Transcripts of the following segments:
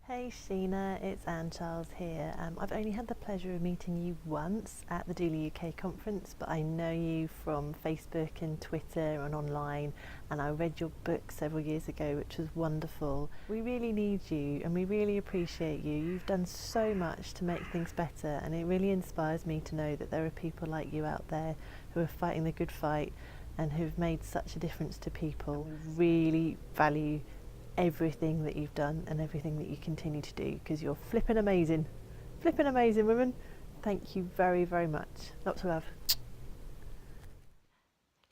Hey Sheena, it's Anne Charles here. I've only had the pleasure of meeting you once at the Doula UK conference, but I know you from Facebook and Twitter and online, and I read your book several years ago, which was wonderful. We really need you and we really appreciate you. You've done so much to make things better, and it really inspires me to know that there are people like you out there who are fighting the good fight and who've made such a difference to people. We really value everything that you've done and everything that you continue to do, because you're flipping amazing woman. Thank you very, very much. Lots of love.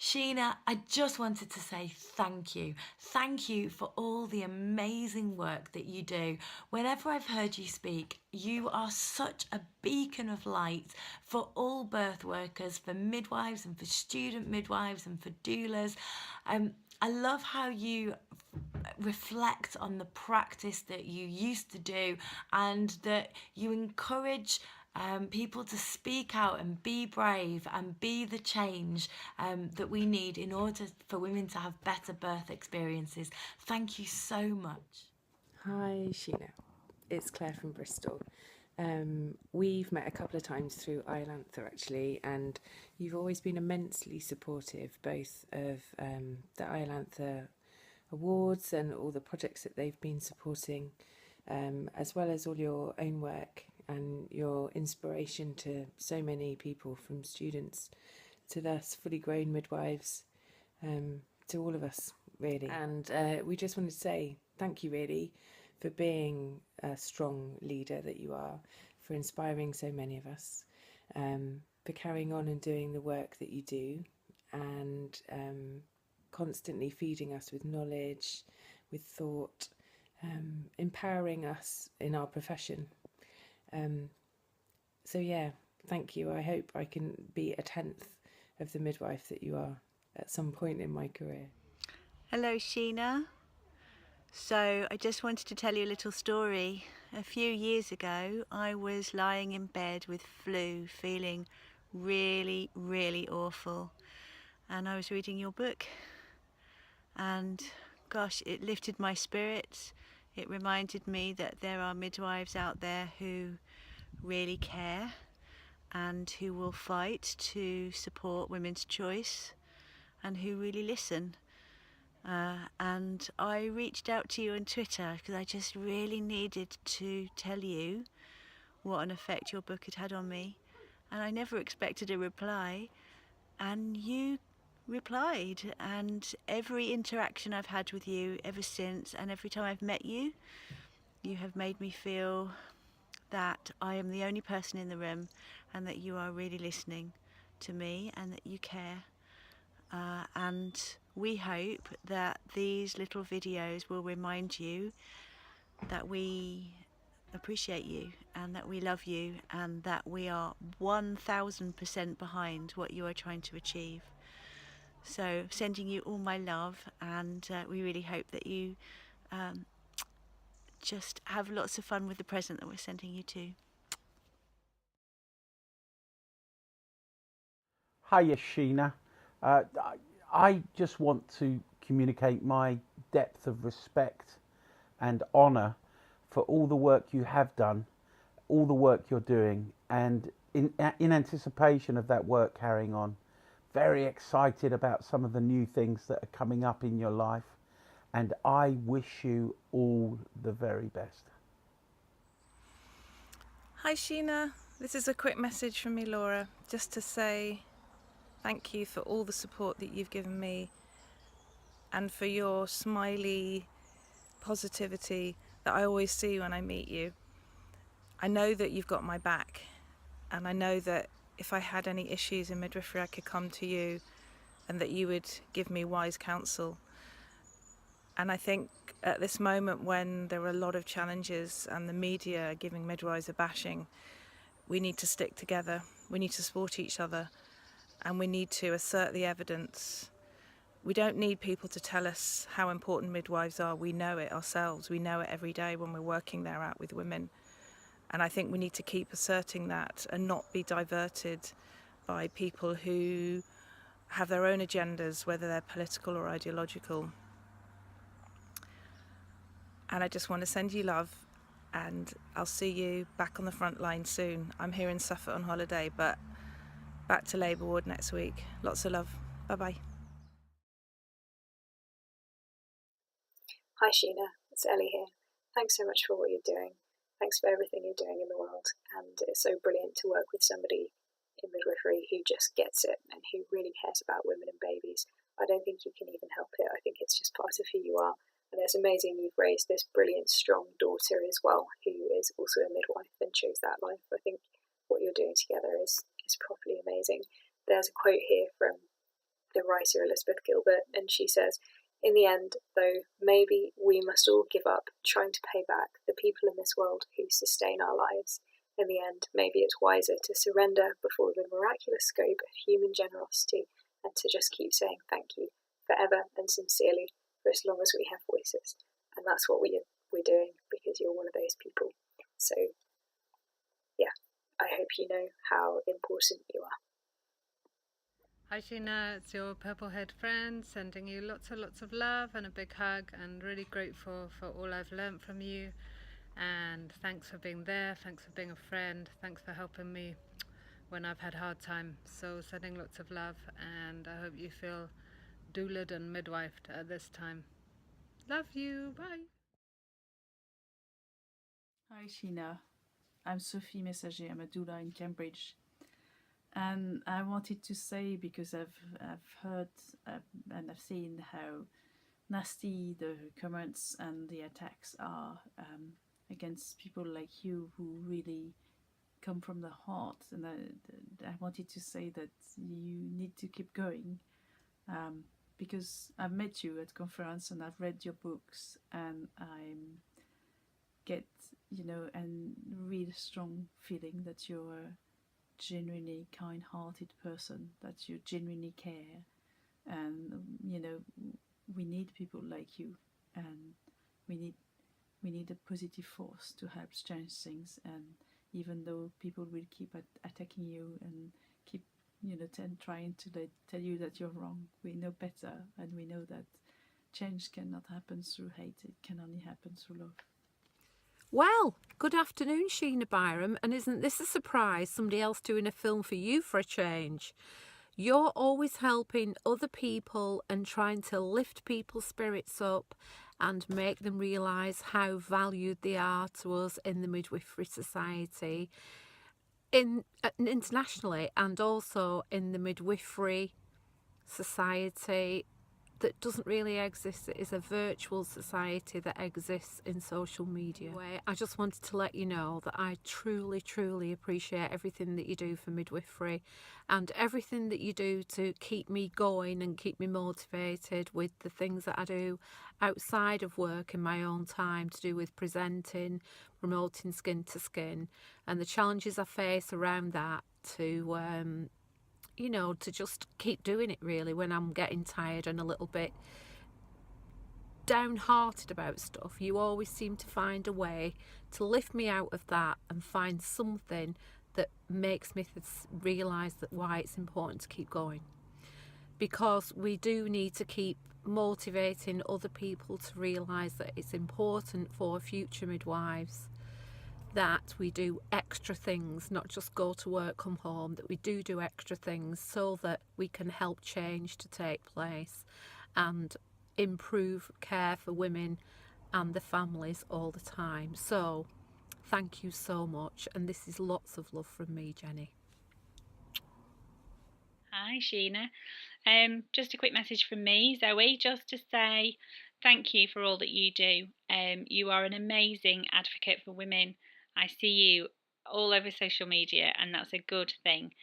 Sheena, I just wanted to say thank you. Thank you for all the amazing work that you do. Whenever I've heard you speak, you are such a beacon of light for all birth workers, for midwives and for student midwives and for doulas. I love how you reflect on the practice that you used to do, and that you encourage people to speak out and be brave and be the change that we need in order for women to have better birth experiences. Thank you so much. Hi Sheena, it's Claire from Bristol. We've met a couple of times through Iolantha actually, and you've always been immensely supportive both of the Iolantha Awards and all the projects that they've been supporting, as well as all your own work and your inspiration to so many people, from students to thus fully grown midwives, to all of us really. And we just wanted to say thank you really for being a strong leader that you are, for inspiring so many of us, for carrying on and doing the work that you do, and constantly feeding us with knowledge, with thought, empowering us in our profession. So yeah, thank you. I hope I can be a tenth of the midwife that you are at some point in my career. Hello, Sheena. So I just wanted to tell you a little story. A few years ago, I was lying in bed with flu, feeling really, really awful. And I was reading your book. And gosh, it lifted my spirits. It reminded me that there are midwives out there who really care and who will fight to support women's choice and who really listen. And I reached out to you on Twitter because I just really needed to tell you what an effect your book had had on me. And I never expected a reply. And you replied. And every interaction I've had with you ever since, and every time I've met you, you have made me feel that I am the only person in the room, and that you are really listening to me, and that you care. And we hope that these little videos will remind you that we appreciate you and that we love you and that we are 1000% behind what you are trying to achieve. So sending you all my love, and we really hope that you just have lots of fun with the present that we're sending you too. Hiya, Sheena. Uh, I just want to communicate my depth of respect and honour for all the work you have done, all the work you're doing, and in anticipation of that work carrying on, very excited about some of the new things that are coming up in your life, and I wish you all the very best. Hi Sheena, this is a quick message from me, Laura, just to say thank you for all the support that you've given me and for your smiley positivity that I always see when I meet you. I know that you've got my back, and I know that if I had any issues in midwifery I could come to you and that you would give me wise counsel. And I think at this moment when there are a lot of challenges and the media are giving midwives a bashing, we need to stick together, we need to support each other, and we need to assert the evidence. We don't need people to tell us how important midwives are. We know it ourselves. We know it every day when we're working there out with women. And I think we need to keep asserting that and not be diverted by people who have their own agendas, whether they're political or ideological. And I just want to send you love and I'll see you back on the front line soon. I'm here in Suffolk on holiday, but back to Labour Ward next week. Lots of love. Bye-bye. Hi Sheena, it's Ellie here. Thanks so much for what you're doing. Thanks for everything you're doing in the world, and it's so brilliant to work with somebody in midwifery who just gets it and who really cares about women and babies. I don't think you can even help it. I think it's just part of who you are. And it's amazing you've raised this brilliant, strong daughter as well, who is also a midwife and chose that life. I think what you're doing together is properly amazing. There's a quote here from the writer Elizabeth Gilbert, and she says, "In the end, though, maybe we must all give up trying to pay back the people in this world who sustain our lives. In the end, maybe it's wiser to surrender before the miraculous scope of human generosity and to just keep saying thank you, forever and sincerely, for as long as we have voices." And that's what we're doing, because you're one of those people. So, yeah, I hope you know how important you are. Hi Sheena, it's your purple-haired friend sending you lots of love and a big hug, and really grateful for all I've learnt from you, and thanks for being there, thanks for being a friend, thanks for helping me when I've had a hard time. So sending lots of love, and I hope you feel doulaed and midwifed at this time. Love you, bye. Hi Sheena, I'm Sophie Messager, I'm a doula in Cambridge. And I wanted to say, because I've heard and I've seen how nasty the comments and the attacks are against people like you who really come from the heart. And I wanted to say that you need to keep going, because I've met you at conference and I've read your books, and I get, a really strong feeling that you're a genuinely kind-hearted person, that you genuinely care, and we need people like you, and we need a positive force to help change things. And even though people will keep attacking you and keep trying to tell you that you're wrong, we know better, and we know that change cannot happen through hate, it can only happen through love. Well, good afternoon, Sheena Byram, and isn't this a surprise? Somebody else doing a film for you for a change. You're always helping other people and trying to lift people's spirits up and make them realise how valued they are to us in the midwifery society, internationally, and also in the midwifery society that doesn't really exist. It is a virtual society that exists in social media. Anyway, I just wanted to let you know that I truly appreciate everything that you do for midwifery and everything that you do to keep me going and keep me motivated with the things that I do outside of work in my own time, to do with presenting, promoting Skin to Skin, and the challenges I face around that, to just keep doing it really when I'm getting tired and a little bit downhearted about stuff. You always seem to find a way to lift me out of that and find something that makes me realise that why it's important to keep going. Because we do need to keep motivating other people to realise that it's important for future midwives that we do extra things, not just go to work, come home, that we do extra things so that we can help change to take place and improve care for women and the families all the time. So thank you so much, and this is lots of love from me, Jenny. Hi Sheena, just a quick message from me, Zoe, just to say thank you for all that you do. You are an amazing advocate for women. I see you all over social media, and that's a good thing.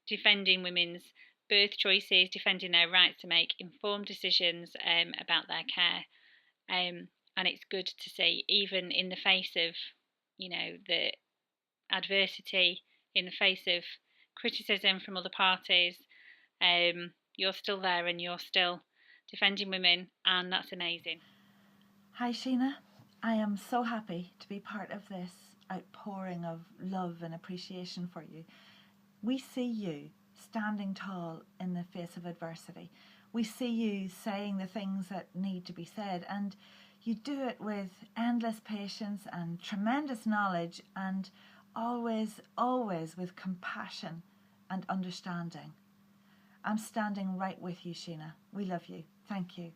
Defending women's birth choices, defending their rights to make informed decisions about their care. And it's good to see, even in the face of, the adversity, in the face of criticism from other parties, you're still there and you're still defending women, and that's amazing. Hi Sheena, I am so happy to be part of this outpouring of love and appreciation for you. We see you standing tall in the face of adversity. We see you saying the things that need to be said, and you do it with endless patience and tremendous knowledge, and always, always with compassion and understanding. I'm standing right with you, Sheena. We love you. Thank you.